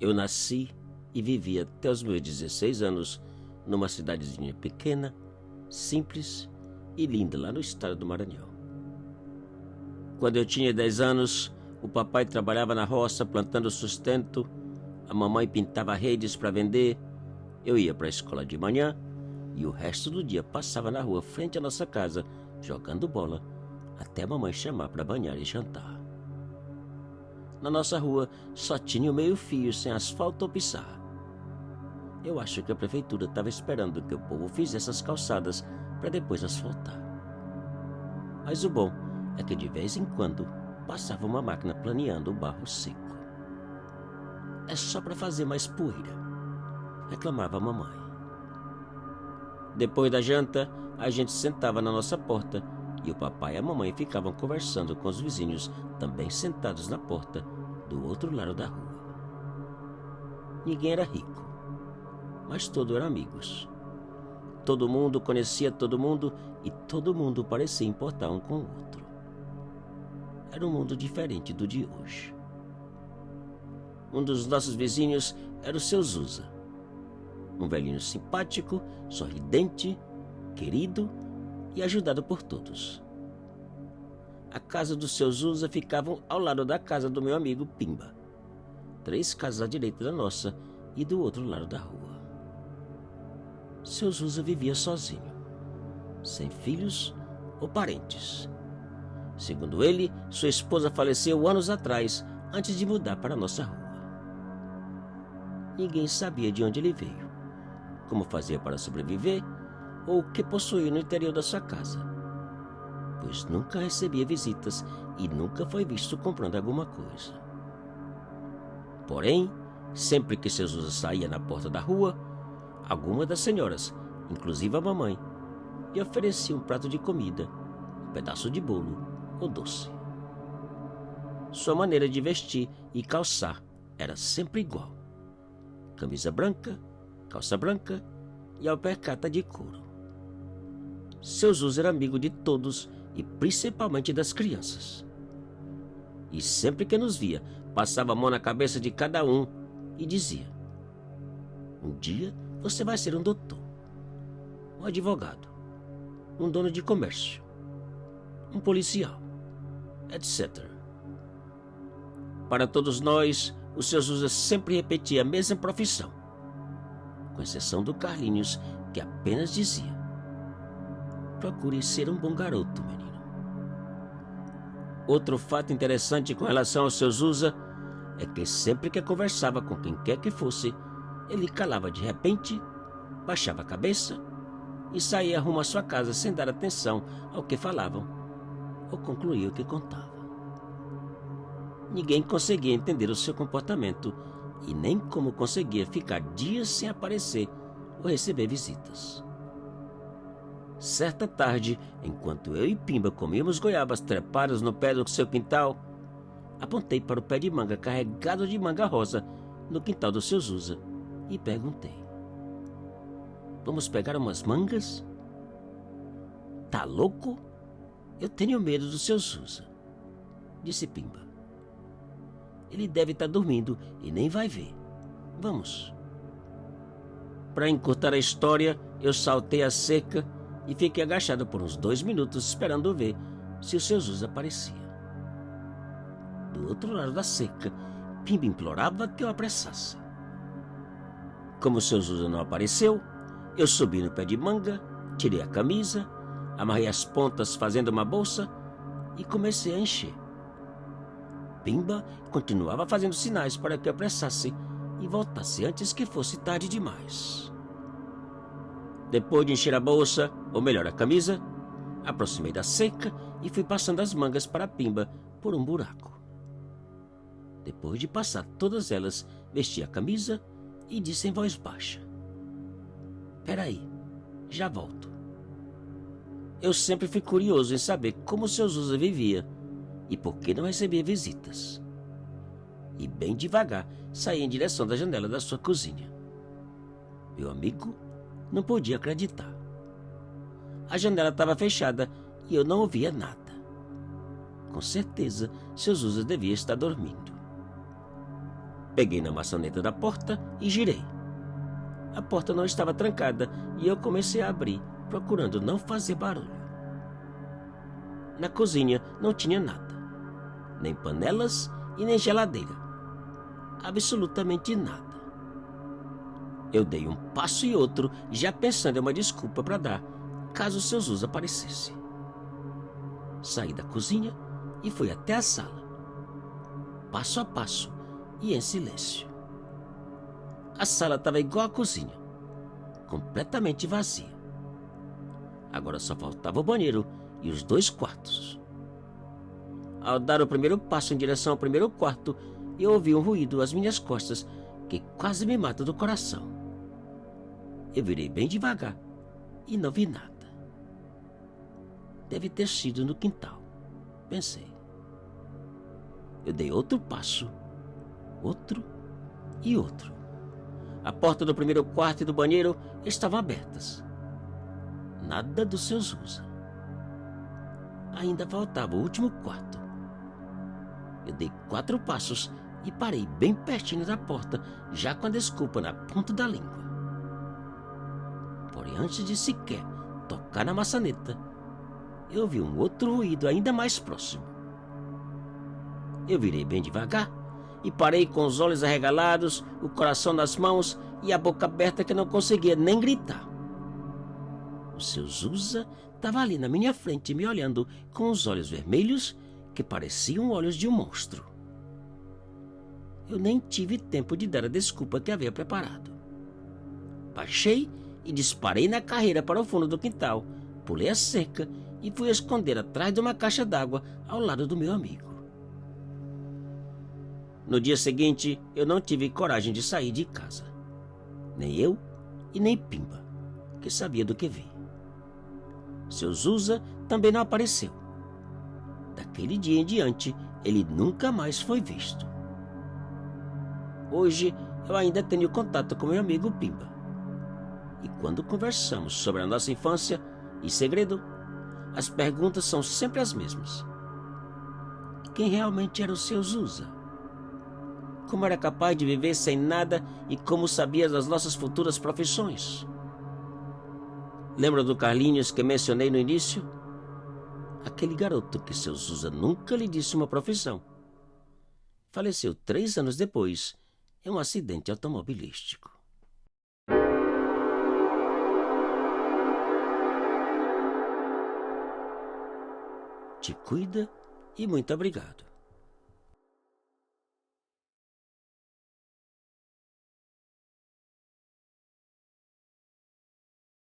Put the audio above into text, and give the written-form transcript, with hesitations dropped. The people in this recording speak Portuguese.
Eu nasci e vivi até os meus 16 anos numa cidadezinha pequena, simples e linda lá no estado do Maranhão. Quando eu tinha 10 anos, o papai trabalhava na roça plantando sustento, a mamãe pintava redes para vender, eu ia para a escola de manhã e o resto do dia passava na rua frente à nossa casa, jogando bola, até a mamãe chamar para banhar e jantar. Na nossa rua só tinha o meio-fio sem asfalto ou pissarra. Eu acho que a prefeitura estava esperando que o povo fizesse as calçadas para depois asfaltar. Mas o bom é que de vez em quando passava uma máquina planeando o barro seco. É só para fazer mais poeira, reclamava a mamãe. Depois da janta, a gente sentava na nossa porta e o papai e a mamãe ficavam conversando com os vizinhos, também sentados na porta do outro lado da rua. Ninguém era rico, mas todos eram amigos. Todo mundo conhecia todo mundo e todo mundo parecia importar um com o outro. Era um mundo diferente do de hoje. Um dos nossos vizinhos era o seu Zusa. Um velhinho simpático, sorridente, querido e ajudado por todos. A casa do seu Zusa ficava ao lado da casa do meu amigo Pimba. 3 casas à direita da nossa e do outro lado da rua. Seu Zusa vivia sozinho, sem filhos ou parentes. Segundo ele, sua esposa faleceu anos atrás, antes de mudar para a nossa rua. Ninguém sabia de onde ele veio, como fazia para sobreviver ou o que possuía no interior da sua casa, pois nunca recebia visitas e nunca foi visto comprando alguma coisa. Porém, sempre que seu Zusa saía na porta da rua, alguma das senhoras, inclusive a mamãe, lhe oferecia um prato de comida, um pedaço de bolo ou doce. Sua maneira de vestir e calçar era sempre igual: camisa branca, calça branca e alpercata de couro. Seu Zusa era amigo de todos e principalmente das crianças. E sempre que nos via, passava a mão na cabeça de cada um e dizia: um dia você vai ser um doutor, um advogado, um dono de comércio, um policial, etc. Para todos nós, o seu Zusa sempre repetia a mesma profissão, com exceção do Carlinhos, que apenas dizia: procure ser um bom garoto, menino. Outro fato interessante com relação ao seu Zusa é que sempre que conversava com quem quer que fosse, ele calava de repente, baixava a cabeça e saía rumo à sua casa sem dar atenção ao que falavam ou concluía o que contava. Ninguém conseguia entender o seu comportamento e nem como conseguia ficar dias sem aparecer ou receber visitas. Certa tarde, enquanto eu e Pimba comíamos goiabas trepadas no pé do seu quintal, apontei para o pé de manga carregado de manga rosa no quintal do seu Zusa e perguntei: vamos pegar umas mangas? Tá louco? Eu tenho medo do seu Zusa, disse Pimba. Ele deve estar dormindo e nem vai ver. Vamos. Para encurtar a história, eu saltei a cerca e fiquei agachado por uns 2 minutos esperando ver se o seu Zusa aparecia. Do outro lado da cerca, Pimba implorava que eu apressasse. Como o seu Zusa não apareceu, eu subi no pé de manga, tirei a camisa, amarrei as pontas fazendo uma bolsa e comecei a encher. Pimba continuava fazendo sinais para que eu apressasse e voltasse antes que fosse tarde demais. Depois de encher a bolsa, ou melhor a camisa, aproximei da cerca e fui passando as mangas para Pimba por um buraco. Depois de passar todas elas, vesti a camisa e disse em voz baixa: peraí, já volto. Eu sempre fui curioso em saber como o seu Zusa vivia e por que não recebia visitas. E bem devagar saí em direção da janela da sua cozinha. Meu amigo não podia acreditar. A janela estava fechada e eu não ouvia nada. Com certeza, seu Zusa devia estar dormindo. Peguei na maçaneta da porta e girei. A porta não estava trancada e eu comecei a abrir, procurando não fazer barulho. Na cozinha não tinha nada, nem panelas e nem geladeira. Absolutamente nada. Eu dei um passo e outro, já pensando em uma desculpa para dar, caso o seu Zusa aparecesse. Saí da cozinha e fui até a sala, passo a passo e em silêncio. A sala estava igual à cozinha, completamente vazia. Agora só faltava o banheiro e os 2 quartos. Ao dar o primeiro passo em direção ao primeiro quarto, eu ouvi um ruído às minhas costas que quase me mata do coração. Eu virei bem devagar e não vi nada. Deve ter sido no quintal, pensei. Eu dei outro passo, outro e outro. A porta do primeiro quarto e do banheiro estavam abertas. Nada do seu Zusa. Ainda faltava o último quarto. Eu dei 4 passos e parei bem pertinho da porta, já com a desculpa na ponta da língua. Porém, antes de sequer tocar na maçaneta, eu ouvi um outro ruído ainda mais próximo. Eu virei bem devagar e parei com os olhos arregalados, o coração nas mãos e a boca aberta que não conseguia nem gritar. O seu Zusa estava ali na minha frente me olhando com os olhos vermelhos que pareciam olhos de um monstro. Eu nem tive tempo de dar a desculpa que havia preparado. Baixei e disparei na carreira para o fundo do quintal, pulei a cerca e fui esconder atrás de uma caixa d'água ao lado do meu amigo. No dia seguinte, eu não tive coragem de sair de casa. Nem eu e nem Pimba, que sabia do que vi. Seu Zusa também não apareceu. Daquele dia em diante, ele nunca mais foi visto. Hoje, eu ainda tenho contato com meu amigo Pimba. E quando conversamos sobre a nossa infância e segredo, as perguntas são sempre as mesmas. Quem realmente era o seu Zusa? Como era capaz de viver sem nada e como sabia das nossas futuras profissões? Lembra do Carlinhos que mencionei no início? Aquele garoto que seu Zusa nunca lhe disse uma profissão. Faleceu 3 anos depois em um acidente automobilístico. Te cuida e muito obrigado.